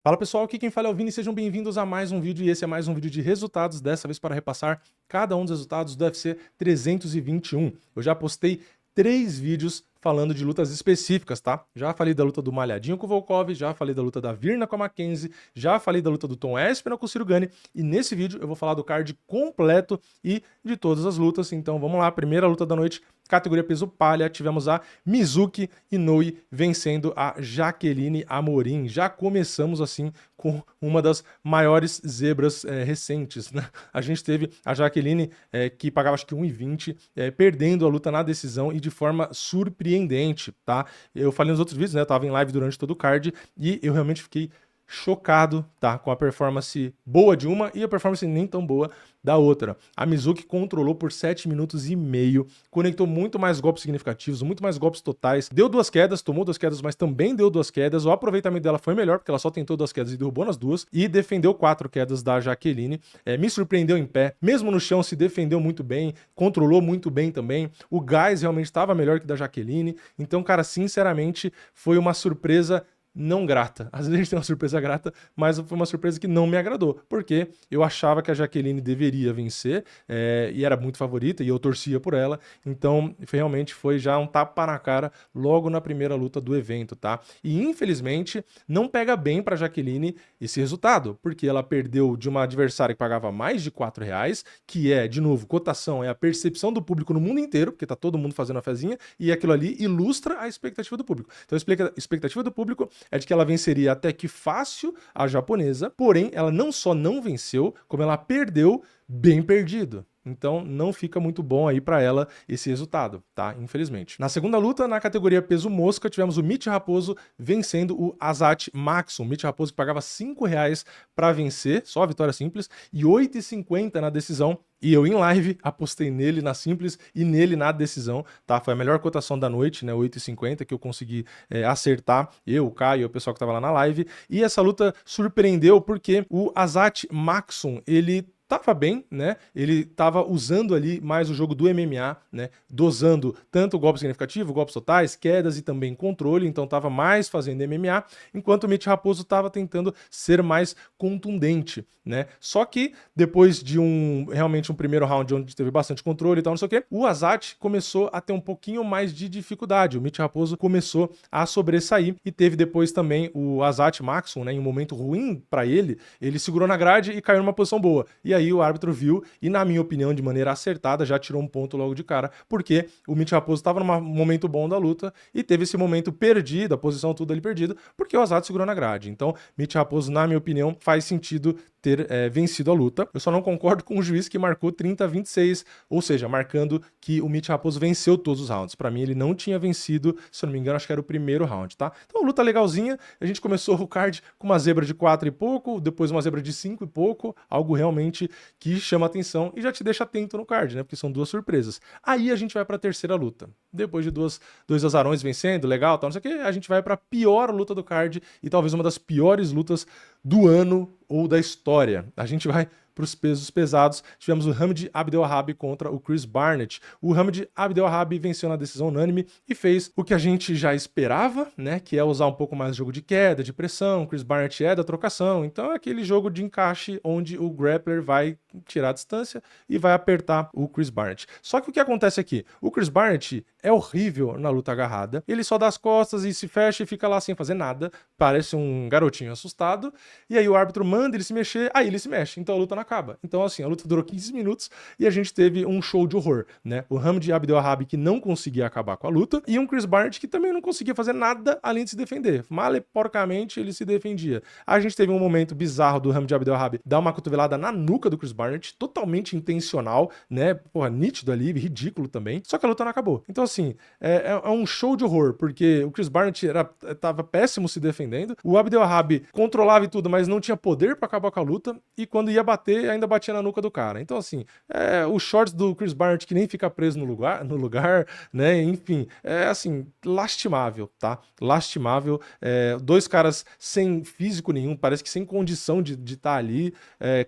Fala pessoal, aqui quem fala é o Vini, sejam bem-vindos a mais um vídeo e esse é mais um vídeo de resultados, dessa vez para repassar cada um dos resultados do UFC 321. Eu já postei 3 vídeos falando de lutas específicas, tá? Já falei da luta do Malhadinho com o Volkov, já falei da luta da Virna com a Mackenzie, já falei da luta do Tom Aspinall com o Ciro Gane e nesse vídeo eu vou falar do card completo e de todas as lutas, então vamos lá, primeira luta da noite, categoria peso palha, tivemos a Mizuki Inoue vencendo a Jaqueline Amorim. Já começamos assim com uma das maiores zebras recentes, né? A gente teve a Jaqueline, que pagava acho que 1,20, perdendo a luta na decisão e de forma surpreendente, tá? Eu falei nos outros vídeos, né? Eu tava em live durante todo o card e eu realmente fiquei chocado, tá? Com a performance boa de uma e a performance nem tão boa da outra. A Mizuki controlou por 7 minutos e meio, conectou muito mais golpes significativos, muito mais golpes totais, deu 2 quedas, tomou 2 quedas, mas também deu 2 quedas. O aproveitamento dela foi melhor, porque ela só tentou 2 quedas e derrubou nas 2, e defendeu 4 quedas da Jaqueline. Me surpreendeu em pé, mesmo no chão se defendeu muito bem, controlou muito bem também. O gás realmente estava melhor que da Jaqueline. Então, cara, sinceramente, foi uma surpresa não grata. Às vezes a gente tem uma surpresa grata, mas foi uma surpresa que não me agradou, porque eu achava que a Jaqueline deveria vencer, e era muito favorita, e eu torcia por ela, então realmente foi já um tapa na cara logo na primeira luta do evento, tá? E infelizmente não pega bem pra Jaqueline esse resultado, porque ela perdeu de uma adversária que pagava mais de R$4, que é, de novo, cotação, é a percepção do público no mundo inteiro, porque tá todo mundo fazendo a fezinha, e aquilo ali ilustra a expectativa do público. Então a expectativa do público é de que ela venceria até que fácil a japonesa, porém ela não só não venceu, como ela perdeu bem perdido. Então não fica muito bom aí para ela esse resultado, tá? Infelizmente. Na segunda luta, na categoria peso mosca, tivemos o Mitch Raposo vencendo o Azat Maxson. Mitch Raposo que pagava R$5 para vencer, só a vitória simples, e R$8,50 na decisão. E eu em live apostei nele na simples e nele na decisão, tá? Foi a melhor cotação da noite, né? 8,50 que eu consegui acertar. Eu, o Caio, o pessoal que tava lá na live. E essa luta surpreendeu porque o Azat Maxson, ele tava bem, né? Ele tava usando ali mais o jogo do MMA, né? Dosando tanto golpe significativo, golpes totais, quedas e também controle, então tava mais fazendo MMA, enquanto o Mitch Raposo tava tentando ser mais contundente, né? Só que depois de realmente um primeiro round onde teve bastante controle e tal, não sei o quê, o Azat começou a ter um pouquinho mais de dificuldade. O Mitch Raposo começou a sobressair e teve depois também o Azat Maxson, né? Em um momento ruim para ele segurou na grade e caiu numa posição boa. E aí o árbitro viu e, na minha opinião, de maneira acertada, já tirou um ponto logo de cara, porque o Mitch Raposo estava num momento bom da luta e teve esse momento perdido, a posição tudo ali perdido, porque o Azat segurou na grade. Então, Mitch Raposo, na minha opinião, faz sentido ter vencido a luta. Eu só não concordo com o juiz que marcou 30-26, ou seja, marcando que o Mitch Raposo venceu todos os rounds. Para mim, ele não tinha vencido, se eu não me engano, acho que era o primeiro round, tá? Então, luta legalzinha. A gente começou o card com uma zebra de 4 e pouco, depois uma zebra de 5 e pouco, algo realmente que chama atenção e já te deixa atento no card, né? Porque são 2 surpresas. Aí a gente vai para a terceira luta. Depois de dois azarões vencendo, legal, tal, não sei o que, a gente vai para a pior luta do card e talvez uma das piores lutas do ano ou da história. A gente vai para os pesos pesados. Tivemos o Hamid Abdelwahab contra o Chris Barnett. O Hamid Abdelwahab venceu na decisão unânime e fez o que a gente já esperava, né? Que é usar um pouco mais de jogo de queda, de pressão. O Chris Barnett é da trocação. Então é aquele jogo de encaixe onde o grappler vai tirar a distância e vai apertar o Chris Barnett. Só que o que acontece aqui? O Chris Barnett é horrível na luta agarrada. Ele só dá as costas e se fecha e fica lá sem fazer nada. Parece um garotinho assustado. E aí o árbitro manda ele se mexer, aí ele se mexe. Então a luta não acaba. Então assim, a luta durou 15 minutos e a gente teve um show de horror, né? O Hamid Abdelwahab que não conseguia acabar com a luta e um Chris Barnett que também não conseguia fazer nada além de se defender. Maleporcamente ele se defendia. A gente teve um momento bizarro do Hamid Abdelwahab dar uma cotovelada na nuca do Chris Barnett, totalmente intencional, né? Porra, nítido ali, ridículo também. Só que a luta não acabou. Então assim, é um show de horror, porque o Chris Barnett tava péssimo se defendendo, o Abdelwahab controlava e tudo, mas não tinha poder pra acabar com a luta, e quando ia bater, ainda batia na nuca do cara. Então assim, o shorts do Chris Barnett que nem fica preso no lugar, né? Enfim, é assim, lastimável, tá? Lastimável. 2 caras sem físico nenhum, parece que sem condição de estar ali,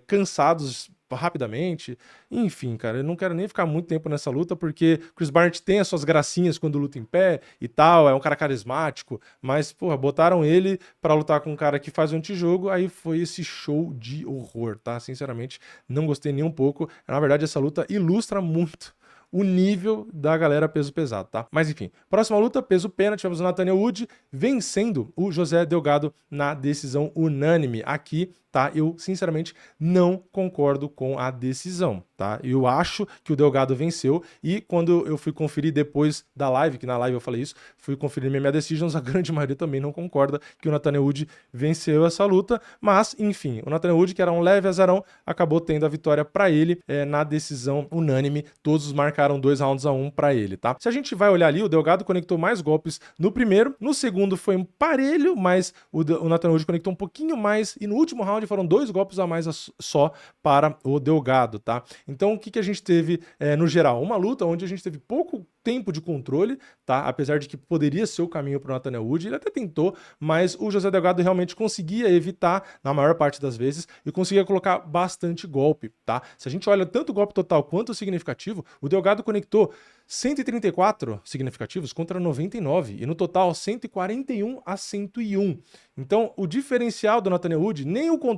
cansados, rapidamente. Enfim, cara, eu não quero nem ficar muito tempo nessa luta, porque Chris Barnett tem as suas gracinhas quando luta em pé e tal, é um cara carismático, mas, porra, botaram ele pra lutar com um cara que faz um antijogo, aí foi esse show de horror, tá? Sinceramente, não gostei nem um pouco. Na verdade, essa luta ilustra muito o nível da galera peso pesado, tá? Mas enfim, próxima luta, peso pena, tivemos o Nathaniel Wood vencendo o José Delgado na decisão unânime. Aqui, tá? Eu, sinceramente, não concordo com a decisão, tá? Eu acho que o Delgado venceu e quando eu fui conferir depois da live, que na live eu falei isso, fui conferir minha Decisions, a grande maioria também não concorda que o Nathaniel Wood venceu essa luta, mas, enfim, o Nathaniel Wood, que era um leve azarão, acabou tendo a vitória pra ele na decisão unânime, todos marcaram 2-1 pra ele, tá? Se a gente vai olhar ali, o Delgado conectou mais golpes no primeiro, no segundo foi um parelho, mas o Nathaniel Wood conectou um pouquinho mais e no último round foram 2 golpes a mais só para o Delgado, tá? Então, o que a gente teve no geral? Uma luta onde a gente teve pouco tempo de controle, tá? Apesar de que poderia ser o caminho para o Nathaniel Wood, ele até tentou, mas o José Delgado realmente conseguia evitar na maior parte das vezes e conseguia colocar bastante golpe, tá? Se a gente olha tanto o golpe total quanto o significativo, o Delgado conectou 134 significativos contra 99 e no total 141-101. Então, o diferencial do Nathaniel Wood nem o controle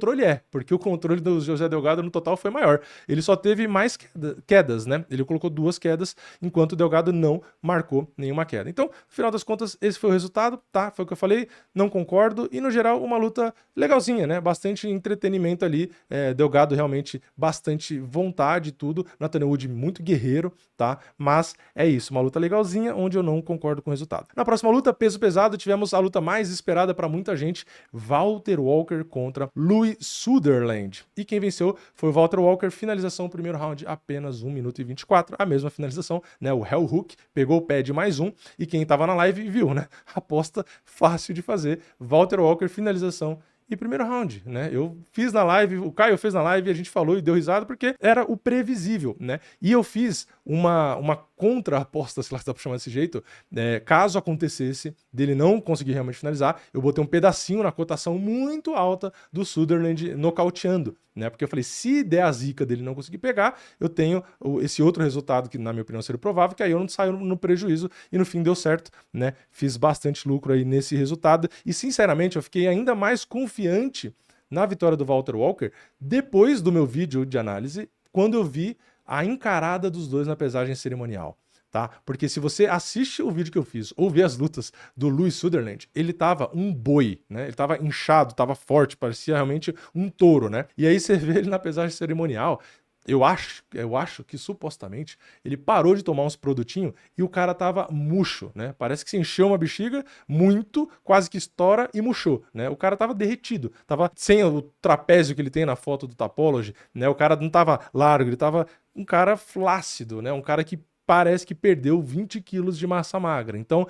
porque o controle do José Delgado no total foi maior. Ele só teve mais quedas, né? Ele colocou 2 quedas, enquanto o Delgado não marcou nenhuma queda. Então, no final das contas, esse foi o resultado, tá? Foi o que eu falei, não concordo. E, no geral, uma luta legalzinha, né? Bastante entretenimento ali. Delgado realmente bastante vontade e tudo. Nathaniel Wood muito guerreiro, tá? Mas é isso, uma luta legalzinha, onde eu não concordo com o resultado. Na próxima luta, peso pesado, tivemos a luta mais esperada para muita gente, Walter Walker contra Louis Sutherland. E quem venceu foi o Walter Walker, finalização, primeiro round, apenas 1 minuto e 24, a mesma finalização, né? O Hell Hook pegou o pé de mais um, e quem tava na live viu, né? Aposta fácil de fazer, Walter Walker, finalização e primeiro round, né? Eu fiz na live, o Caio fez na live, a gente falou e deu risada porque era o previsível, né? E eu fiz uma contra-aposta, se lá dá pra chamar desse jeito, caso acontecesse dele não conseguir realmente finalizar, eu botei um pedacinho na cotação muito alta do Sutherland nocauteando, né? Porque eu falei, se der a zica dele não conseguir pegar, eu tenho esse outro resultado que, na minha opinião, seria provável, que aí eu não saio no prejuízo e no fim deu certo, né? Fiz bastante lucro aí nesse resultado e, sinceramente, eu fiquei ainda mais confiante na vitória do Walter Walker depois do meu vídeo de análise, quando eu vi a encarada dos dois na pesagem cerimonial. Tá? Porque se você assiste o vídeo que eu fiz ou vê as lutas do Louis Sutherland, ele tava um boi, né? Ele tava inchado, tava forte, parecia realmente um touro, né? E aí você vê ele na pesagem cerimonial, eu acho que supostamente ele parou de tomar uns produtinhos e o cara tava murcho, né? Parece que se encheu uma bexiga muito, quase que estoura e murchou, né? O cara tava derretido, tava sem o trapézio que ele tem na foto do Tapology, né? O cara não tava largo, ele tava um cara flácido, né? Um cara que parece que perdeu 20 quilos de massa magra. Então,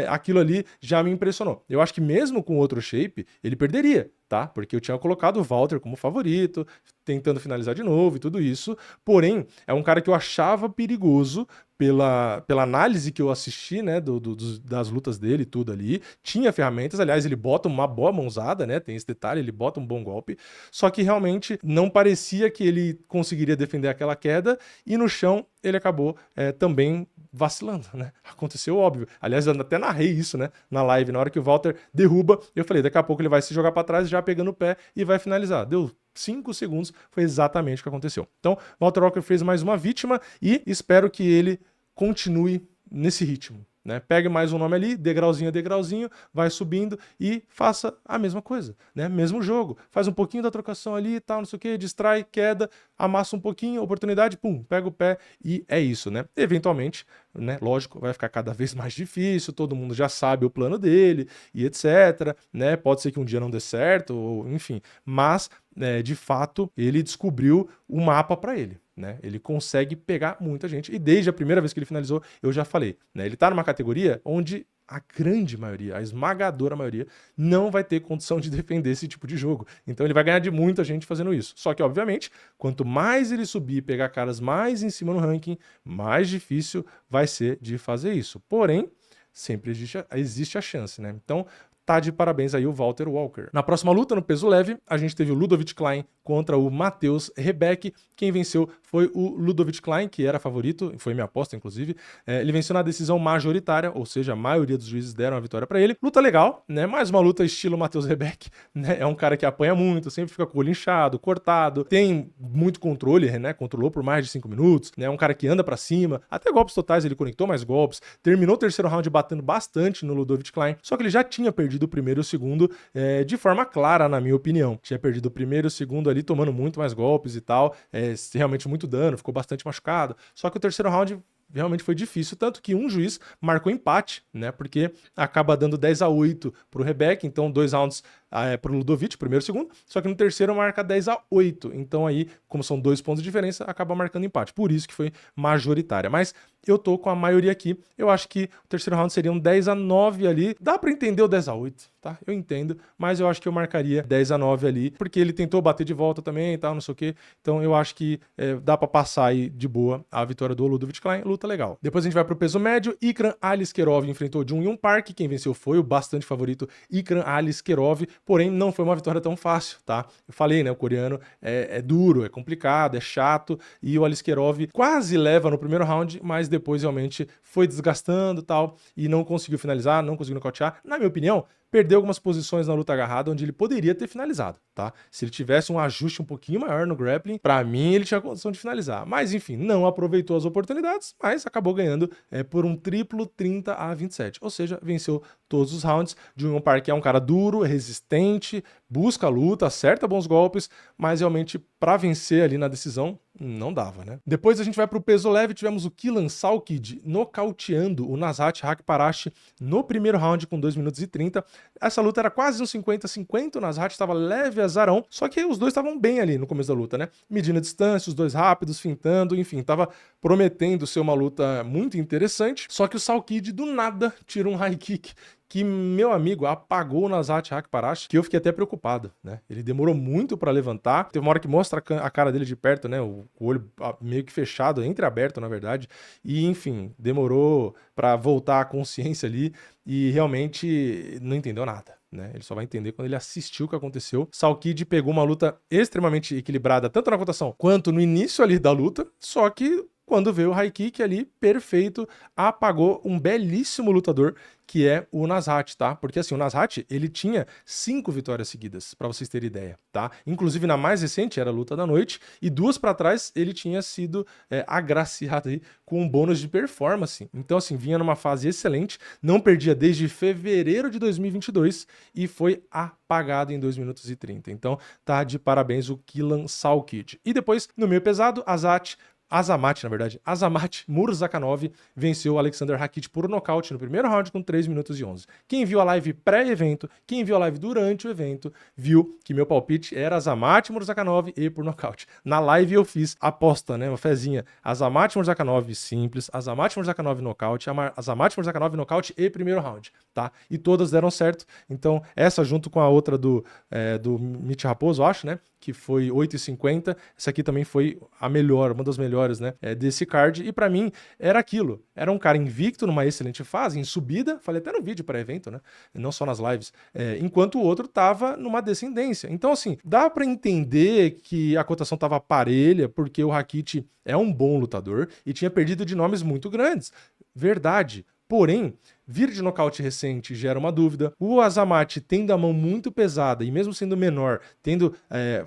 aquilo ali já me impressionou. Eu acho que mesmo com outro shape, ele perderia, tá? Porque eu tinha colocado o Walter como favorito, tentando finalizar de novo e tudo isso. Porém, é um cara que eu achava perigoso pela análise que eu assisti, né, das lutas dele e tudo ali. Tinha ferramentas, aliás, ele bota uma boa mãozada, né? Tem esse detalhe, ele bota um bom golpe. Só que realmente não parecia que ele conseguiria defender aquela queda e no chão ele acabou também vacilando, né? Aconteceu óbvio. Aliás, eu até narrei isso, né? Na live, na hora que o Walter derruba, eu falei, daqui a pouco ele vai se jogar para trás, já pegando o pé e vai finalizar. Deu 5 segundos, foi exatamente o que aconteceu. Então, Walter Walker fez mais uma vítima e espero que ele continue nesse ritmo, né? Pegue mais um nome ali, degrauzinho a degrauzinho, vai subindo e faça a mesma coisa, né? Mesmo jogo, faz um pouquinho da trocação ali e tal, não sei o que, distrai, queda, amassa um pouquinho, oportunidade, pum, pega o pé e é isso, né? Eventualmente, né, lógico, vai ficar cada vez mais difícil, todo mundo já sabe o plano dele e etc, né? Pode ser que um dia não dê certo, ou, enfim, mas de fato ele descobriu o mapa para ele, né? Ele consegue pegar muita gente e desde a primeira vez que ele finalizou, eu já falei, né? Ele tá numa categoria onde a grande maioria, a esmagadora maioria, não vai ter condição de defender esse tipo de jogo. Então ele vai ganhar de muita gente fazendo isso. Só que, obviamente, quanto mais ele subir e pegar caras mais em cima no ranking, mais difícil vai ser de fazer isso. Porém, sempre existe a chance, né? Então, tá de parabéns aí o Walter Walker. Na próxima luta, no peso leve, a gente teve o Ludovit Klein contra o Matheus Rebeck. Quem venceu foi o Ludovit Klein, que era favorito, foi minha aposta, inclusive. Ele venceu na decisão majoritária, ou seja, a maioria dos juízes deram a vitória para ele. Luta legal, né? Mais uma luta estilo Matheus Rebeck, né? É um cara que apanha muito, sempre fica com o olho inchado, cortado, tem muito controle, né? Controlou por mais de 5 minutos, né? É um cara que anda para cima, até golpes totais ele conectou mais golpes, terminou o terceiro round batendo bastante no Ludovit Klein, só que ele já tinha perdido o primeiro e o segundo de forma clara, na minha opinião. Tinha perdido o primeiro e o segundo ali tomando muito mais golpes e tal, realmente muito dano, ficou bastante machucado, só que o terceiro round realmente foi difícil, tanto que um juiz marcou empate, né? Porque acaba dando 10-8 pro Rebeck, então 2 rounds pro Ludovit, primeiro e segundo, só que no terceiro marca 10-8. Então aí, como são 2 pontos de diferença, acaba marcando empate. Por isso que foi majoritária. Mas eu tô com a maioria aqui. Eu acho que o terceiro round seria um 10-9 ali. Dá pra entender o 10-8, tá? Eu entendo, mas eu acho que eu marcaria 10-9 ali, porque ele tentou bater de volta também e tal, não sei o quê. Então eu acho que dá pra passar aí de boa a vitória do Ludovit Klein. Luta legal. Depois a gente vai pro peso médio. Ikram Aliskerov enfrentou Jun-Yong Park. Quem venceu foi o bastante favorito Ikram Aliskerov. Porém, não foi uma vitória tão fácil, tá? Eu falei, né? O coreano é duro, é complicado, é chato. E o Aliskerov quase leva no primeiro round, mas depois realmente foi desgastando e tal. E não conseguiu finalizar, não conseguiu nocautear. Na minha opinião, perdeu algumas posições na luta agarrada onde ele poderia ter finalizado, tá? Se ele tivesse um ajuste um pouquinho maior no grappling, pra mim ele tinha condição de finalizar. Mas enfim, não aproveitou as oportunidades, mas acabou ganhando por um triplo 30-27. Ou seja, venceu todos os rounds. Jun-Yong Park é um cara duro, resistente, busca a luta, acerta bons golpes, mas realmente pra vencer ali na decisão, não dava, né? Depois a gente vai pro peso leve, tivemos o Killan Salkid nocauteando o Nasrat Haqparast no primeiro round com 2 minutos e 30. Essa luta era quase um 50-50, o Nasrat estava leve azarão, só que os dois estavam bem ali no começo da luta, né? Medindo a distância, os dois rápidos, fintando, enfim, tava prometendo ser uma luta muito interessante, só que o Salkid do nada tira um high kick que, meu amigo, apagou o Nasrat Haqparast, que eu fiquei até preocupado, né? Ele demorou muito pra levantar, teve uma hora que mostra a cara dele de perto, né? O olho meio que fechado, entreaberto, na verdade, e, enfim, demorou pra voltar à consciência ali e realmente não entendeu nada, né? Ele só vai entender quando ele assistiu o que aconteceu. Salkid pegou uma luta extremamente equilibrada, tanto na votação quanto no início ali da luta, só que quando veio o high kick ali, perfeito, apagou um belíssimo lutador que é o Nasrat, tá? Porque assim, o Nasrat, ele tinha 5 vitórias seguidas, pra vocês terem ideia, tá? Inclusive na mais recente, era a luta da noite, e 2 pra trás ele tinha sido agraciado aí com um bônus de performance. Então assim, vinha numa fase excelente, não perdia desde fevereiro de 2022 e foi apagado em 2 minutos e 30. Então tá de parabéns o Killan Salkid. E depois, no meio pesado, Azamat Murzakanov venceu o Alexander Rakit por nocaute no primeiro round com 3 minutos e 11. Quem viu a live pré-evento, quem viu a live durante o evento, viu que meu palpite era Azamat Murzakanov e por nocaute. Na live eu fiz aposta, né, uma fezinha. Azamat Murzakanov simples, Azamat Murzakanov nocaute, Azamat Murzakanov nocaute e primeiro round, tá? E todas deram certo. Então, essa junto com a outra do Mitch Raposo, acho, né, que foi 8,50. Essa aqui também foi a melhor, uma das melhores, né, desse card. E pra mim, era aquilo. Era um cara invicto numa excelente fase, em subida, falei até no vídeo para evento, né, não só nas lives, enquanto o outro tava numa descendência. Então, assim, dá pra entender que a cotação tava parelha, porque o Rakit é um bom lutador e tinha perdido de nomes muito grandes. Verdade. Porém, vir de nocaute recente gera uma dúvida. O Azamat tendo a mão muito pesada e mesmo sendo menor, tendo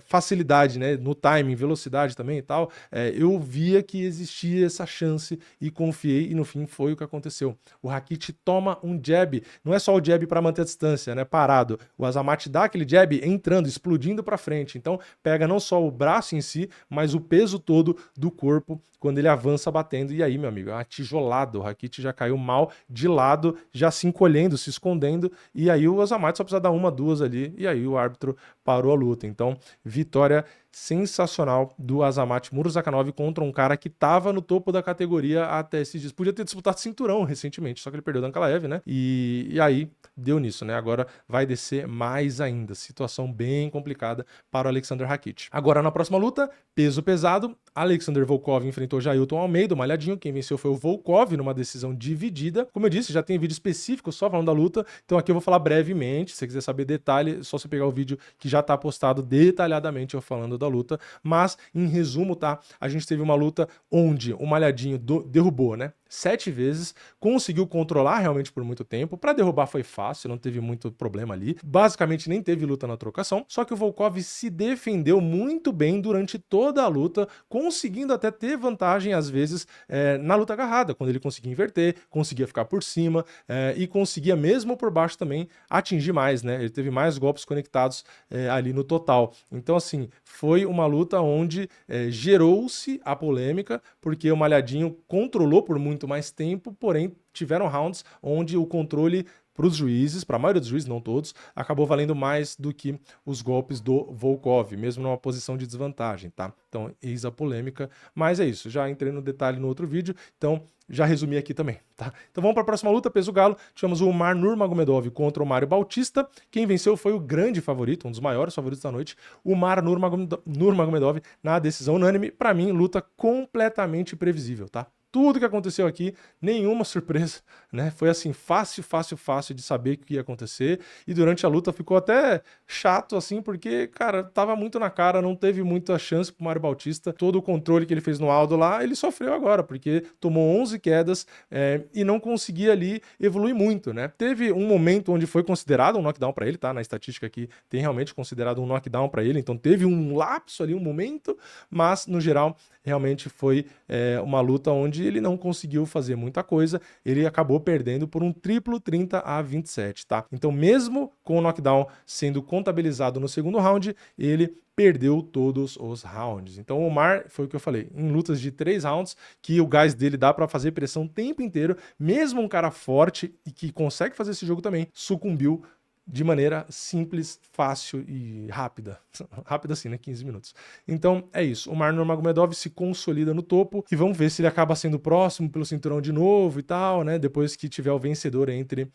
facilidade, né, no timing, velocidade também e tal, eu via que existia essa chance e confiei e no fim foi o que aconteceu. O Rakit toma um jab, não é só o jab para manter a distância, né, parado. O Azamat dá aquele jab entrando, explodindo para frente. Então pega não só o braço em si, mas o peso todo do corpo quando ele avança batendo. E aí, meu amigo, é uma tijolada. O Rakit já caiu mal de lado, já se encolhendo, se escondendo, e aí o Azamat só precisa dar 1, 2 ali, e aí o árbitro parou a luta. Então, vitória sensacional do Azamat Murzakanov contra um cara que tava no topo da categoria até esses dias. Podia ter disputado cinturão recentemente, só que ele perdeu da Ankalaev, né? E aí deu nisso, né? Agora vai descer mais ainda. Situação bem complicada para o Alexander Rakic. Agora na próxima luta, peso pesado, Alexander Volkov enfrentou Jailton Almeida, o malhadinho. Quem venceu foi o Volkov numa decisão dividida. Como eu disse, já tem vídeo específico só falando da luta, então aqui eu vou falar brevemente. Se você quiser saber detalhe, é só você pegar o vídeo que já tá postado detalhadamente eu falando da luta. Mas, em resumo, tá? A gente teve uma luta onde o malhadinho derrubou, né? 7 vezes, conseguiu controlar realmente por muito tempo. Para derrubar foi fácil, não teve muito problema ali. Basicamente nem teve luta na trocação, só que o Volkov se defendeu muito bem durante toda a luta, conseguindo até ter vantagem às vezes na luta agarrada, quando ele conseguia inverter, conseguia ficar por cima e conseguia mesmo por baixo também atingir mais, né? Ele teve mais golpes conectados ali no total. Então assim, foi uma luta onde gerou-se a polêmica, porque o malhadinho controlou por muito mais tempo, porém tiveram rounds onde o controle para os juízes, para a maioria dos juízes, não todos, acabou valendo mais do que os golpes do Volkov, mesmo numa posição de desvantagem, tá? Então, eis a polêmica, mas é isso, já entrei no detalhe no outro vídeo, então já resumi aqui também, tá? Então vamos para a próxima luta, peso galo, tivemos o Umar Nurmagomedov contra o Mário Bautista, quem venceu foi o grande favorito, um dos maiores favoritos da noite, o Umar Nurmagomedov na decisão unânime, para mim, luta completamente previsível, tá? Tudo que aconteceu aqui, nenhuma surpresa, né? Foi assim, fácil de saber o que ia acontecer. E durante a luta ficou até chato, assim, porque, cara, tava muito na cara, não teve muita chance pro Mário Bautista. Todo o controle que ele fez no Aldo lá, ele sofreu agora, porque tomou 11 quedas e não conseguia ali evoluir muito, né? Teve um momento onde foi considerado um knockdown pra ele, tá? Na estatística aqui tem realmente considerado um knockdown pra ele, então teve um lapso ali, um momento, mas, no geral, realmente foi uma luta onde ele não conseguiu fazer muita coisa, ele acabou perdendo por um triplo 30-27, tá? Então, mesmo com o knockdown sendo contabilizado no segundo round, ele perdeu todos os rounds. Então, o Umar, foi o que eu falei, em lutas de 3 rounds, que o gás dele dá para fazer pressão o tempo inteiro, mesmo um cara forte e que consegue fazer esse jogo também, sucumbiu de maneira simples, fácil e rápida. Rápida assim, né? 15 minutos. Então, é isso. O Umar Nurmagomedov se consolida no topo e vamos ver se ele acaba sendo próximo pelo cinturão de novo e tal, né? Depois que tiver o vencedor entre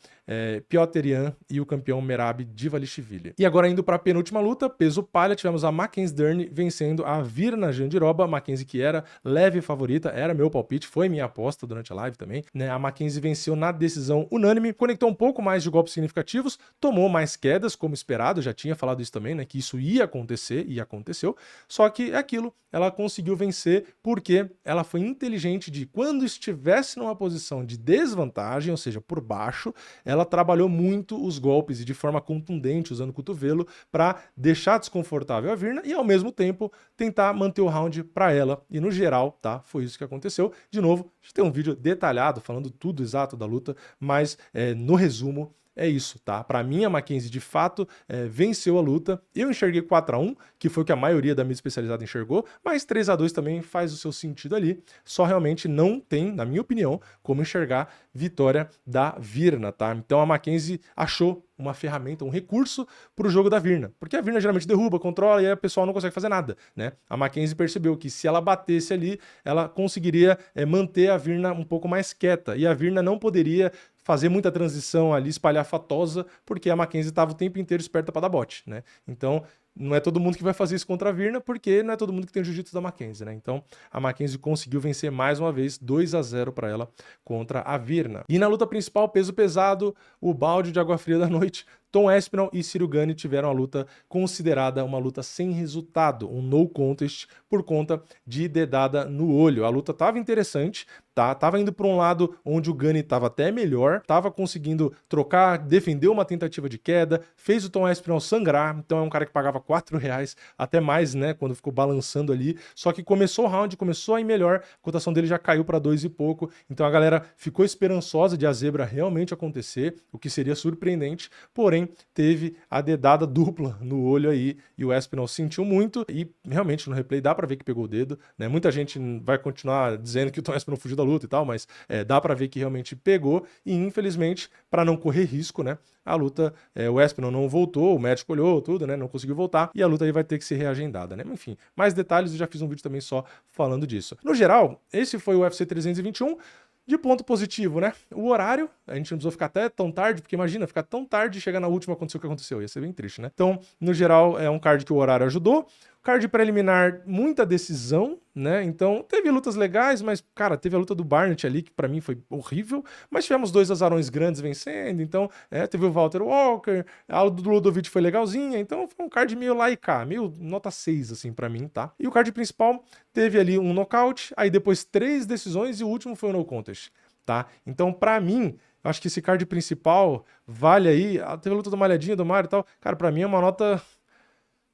Piotr Yan e o campeão Merab Dvalishvili. E agora indo para a penúltima luta, peso palha, tivemos a Mackenzie Dern vencendo a Virna Jandiroba. Mackenzie que era leve favorita, era meu palpite, foi minha aposta durante a live também, né? A Mackenzie venceu na decisão unânime, conectou um pouco mais de golpes significativos, tomou mais quedas, como esperado, já tinha falado isso também, né, que isso ia acontecer, e aconteceu, só que é aquilo, ela conseguiu vencer porque ela foi inteligente de, quando estivesse numa posição de desvantagem, ou seja, por baixo, ela trabalhou muito os golpes e de forma contundente, usando o cotovelo, para deixar desconfortável a Virna e, ao mesmo tempo, tentar manter o round para ela, e no geral, tá, foi isso que aconteceu. De novo, a gente tem um vídeo detalhado, falando tudo exato da luta, mas no resumo, é isso, tá? Para mim, a Mackenzie, de fato, venceu a luta. Eu enxerguei 4-1, que foi o que a maioria da mídia especializada enxergou, mas 3-2 também faz o seu sentido ali. Só realmente não tem, na minha opinião, como enxergar vitória da Virna, tá? Então a Mackenzie achou uma ferramenta, um recurso para o jogo da Virna, porque a Virna geralmente derruba, controla e aí o pessoal não consegue fazer nada, né? A Mackenzie percebeu que se ela batesse ali, ela conseguiria manter a Virna um pouco mais quieta, e a Virna não poderia fazer muita transição ali espalhafatosa, porque a Mackenzie estava o tempo inteiro esperta para dar bote, né? Então, não é todo mundo que vai fazer isso contra a Virna, porque não é todo mundo que tem o jiu-jitsu da Mackenzie, né? Então, a Mackenzie conseguiu vencer mais uma vez, 2-0 para ela contra a Virna. E na luta principal, peso pesado, o balde de água fria da noite, Tom Aspinall e Ciro Gane tiveram a luta considerada uma luta sem resultado, um no contest, por conta de dedada no olho. A luta estava interessante, tá? Tava indo para um lado onde o Gane estava até melhor, estava conseguindo trocar, defender uma tentativa de queda, fez o Tom Aspinall sangrar, então é um cara que pagava R$4, até mais, né, quando ficou balançando ali, só que começou o round, começou a ir melhor, a cotação dele já caiu para 2 e pouco, então a galera ficou esperançosa de a zebra realmente acontecer, o que seria surpreendente, porém teve a dedada dupla no olho aí e o Aspinall sentiu muito e realmente no replay dá pra ver que pegou o dedo, né? Muita gente vai continuar dizendo que o Tom Aspinall fugiu da luta e tal, mas dá pra ver que realmente pegou e infelizmente, para não correr risco, né, a luta, o Espinal não voltou, o médico olhou tudo, né, não conseguiu voltar, e a luta aí vai ter que ser reagendada, né? Enfim, mais detalhes, eu já fiz um vídeo também só falando disso. No geral, esse foi o UFC 321. De ponto positivo, né? O horário, a gente não precisou ficar até tão tarde, porque imagina, ficar tão tarde e chegar na última acontecer o que aconteceu, ia ser bem triste, né? Então, no geral, é um card que o horário ajudou. Card preliminar, muita decisão, né? Então, teve lutas legais, mas, cara, teve a luta do Barnett ali, que pra mim foi horrível, mas tivemos dois azarões grandes vencendo, então, teve o Walter Walker, a luta do Ludovic foi legalzinha, então foi um card meio lá e cá, meio nota 6, assim, pra mim, tá? E o card principal teve ali um nocaute, aí depois 3 decisões e o último foi o no contest, tá? Então, pra mim, acho que esse card principal vale aí, teve a luta do Malhadinha, do Mário e tal, cara, pra mim é uma nota...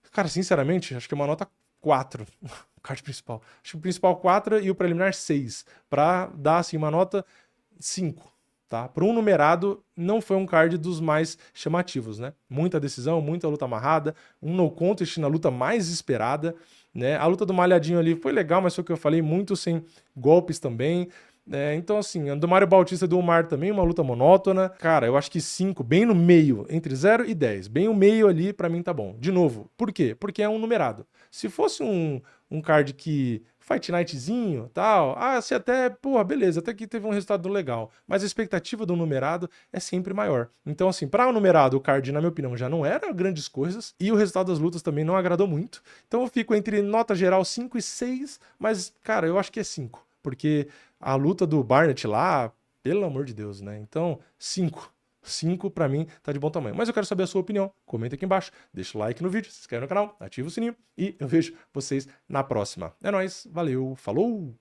Cara, sinceramente, acho que é uma nota 4, o card principal. Acho que o principal 4 e o preliminar 6, pra dar, assim, uma nota 5, tá? Para um numerado, não foi um card dos mais chamativos, né? Muita decisão, muita luta amarrada, um no contest na luta mais esperada, né? A luta do Malhadinho ali foi legal, mas foi o que eu falei, muito sem golpes também. Então, assim, a do Mário Bautista e do Omar também, uma luta monótona. Cara, eu acho que 5, bem no meio, entre 0 e 10. Bem o meio ali, pra mim tá bom. De novo, por quê? Porque é um numerado. Se fosse um card que Fight Nightzinho, tal, se até, porra, beleza, até que teve um resultado legal. Mas a expectativa do numerado é sempre maior. Então, assim, para o numerado, o card, na minha opinião, já não era grandes coisas. E o resultado das lutas também não agradou muito. Então eu fico entre nota geral 5 e 6, mas, cara, eu acho que é 5. Porque a luta do Barnett lá, pelo amor de Deus, né? Então, 5. 5 pra mim tá de bom tamanho. Mas eu quero saber a sua opinião. Comenta aqui embaixo, deixa o like no vídeo, se inscreve no canal, ativa o sininho e eu vejo vocês na próxima. É nóis, valeu, falou!